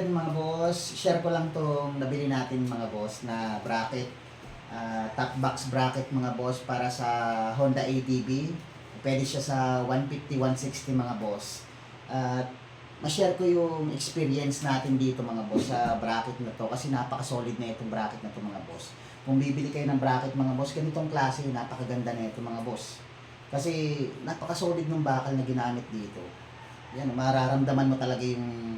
yun mga boss, share ko lang tong nabili natin mga boss na bracket, top box bracket mga boss para sa Honda ADV. Pwede siya sa 150, 160 mga boss. At ma-share ko yung experience natin dito mga boss sa bracket na to kasi napaka-solid na itong bracket na to mga boss. Kung bibili kayo ng bracket mga boss, ganitong klase, napakaganda na ito mga boss. Kasi napaka-solid ng bakal na ginamit dito. Yan, mararamdaman mo talaga yung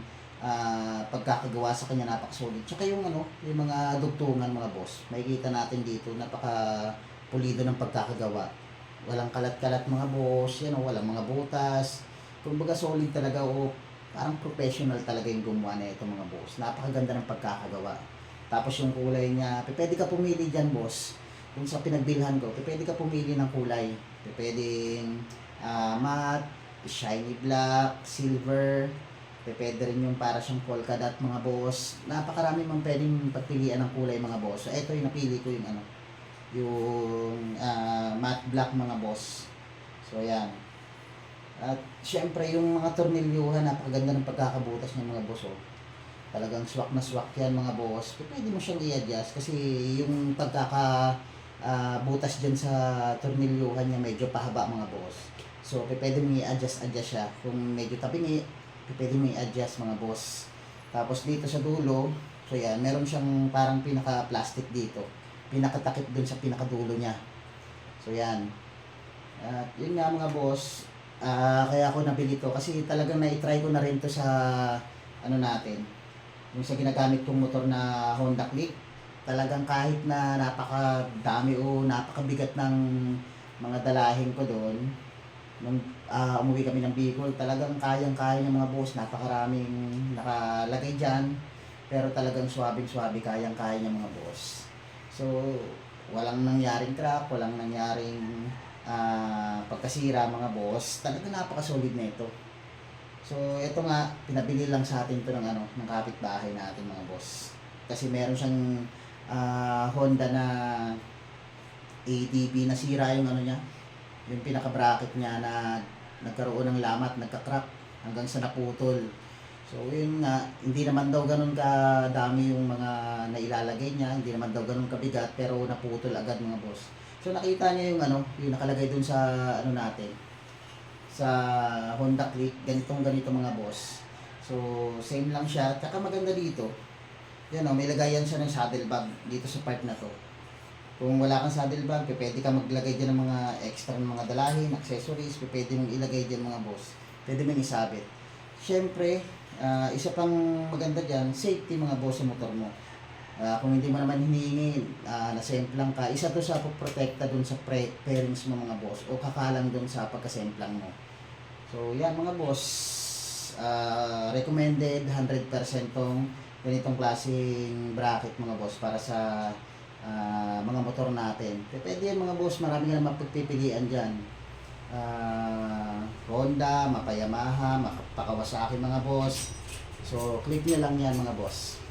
pagkakagawa sa kanya, napaka-solid. Tsaka yung yung mga dugtungan mga boss. Makikita natin dito, napaka-pulido ng pagkakagawa. Walang kalat-kalat mga boss, yan walang mga butas. Kumbaga solid talaga o parang professional talaga yung gumawa na ito mga boss. Napakaganda ng pagkakagawa. Tapos yung kulay niya, pwede ka pumili dyan boss. Kung sa pinagbilhan ko, pwede ka pumili ng kulay. Pwedeng matte, shiny black, silver, pwede rin yung para siyang polka dot mga boss. Napakarami mang pwedeng pagpilian ng kulay mga boss. So ito yung napili ko yung yung matte black mga boss. So yan. At syempre yung mga tornilyuhan, napakaganda ng pagkakabutas ng mga boss. Oh. Talagang swak na swak yan mga boss. Pwede mo siyang i-adjust kasi yung butas dyan sa tornilyuhan niya medyo pahaba mga boss. So pwede mo i-adjust siya. Kung medyo tabingi, pwede mo i-adjust mga boss. Tapos dito sa dulo, so yan, meron siyang parang pinaka-plastic dito. Pinakatakip dun sa pinakadulo niya. So yan. At yun nga mga boss, kaya ako nabili to kasi talagang na-try ko na rin to sa natin. Yung sa ginagamit kong motor na Honda Click. Talagang kahit na napakadami o napakabigat ng mga dalahin ko doon, nung umuwi kami ng Bicol, talagang kayang-kaya ng mga boss, napakaraming nakalagay dyan, pero talagang swabing-swabe, kayang-kaya ng mga boss. So, walang nangyaring crack, walang nangyaring pagkasira mga boss, talagang napaka-solid na ito. So, ito nga, pinabili lang sa atin ito ng kapitbahay natin mga boss. Kasi meron siyang Honda na ADV, nasira yung niya, yung pinaka-bracket niya na nagkaroon ng lamat, nagka-crack hanggang sa naputol. So yun nga, hindi naman daw ganun kadami yung mga nailalagay niya, hindi naman daw ganun kabigat, pero naputol agad mga boss. So nakita niya yung yung nakalagay dun sa natin, sa Honda Click, ganito mga boss. So same lang siya, tsaka maganda dito. Yan may lagayan siya ng saddle bag dito sa part na to. Kung wala kang saddle bag, pwede ka maglagay dyan ng mga extra ng mga dalahin, accessories, pwede mong ilagay dyan mga boss. Pwede mong isabit. Siyempre, isa pang maganda dyan, safety mga boss sa motor mo. Kung hindi mo naman hinihingi, nasemplang ka, isa to sa protekta dun sa pairings mo mga boss o kakalang dun sa pagkasemplang mo. So yan mga boss, recommended 100% tong ganitong klaseng bracket mga boss para sa mga motor natin. Pwede yan mga boss, marami ka naman pagpipilian dyan. Honda, mapa Yamaha, mapa Kawasaki mga boss. So click nyo lang yan mga boss.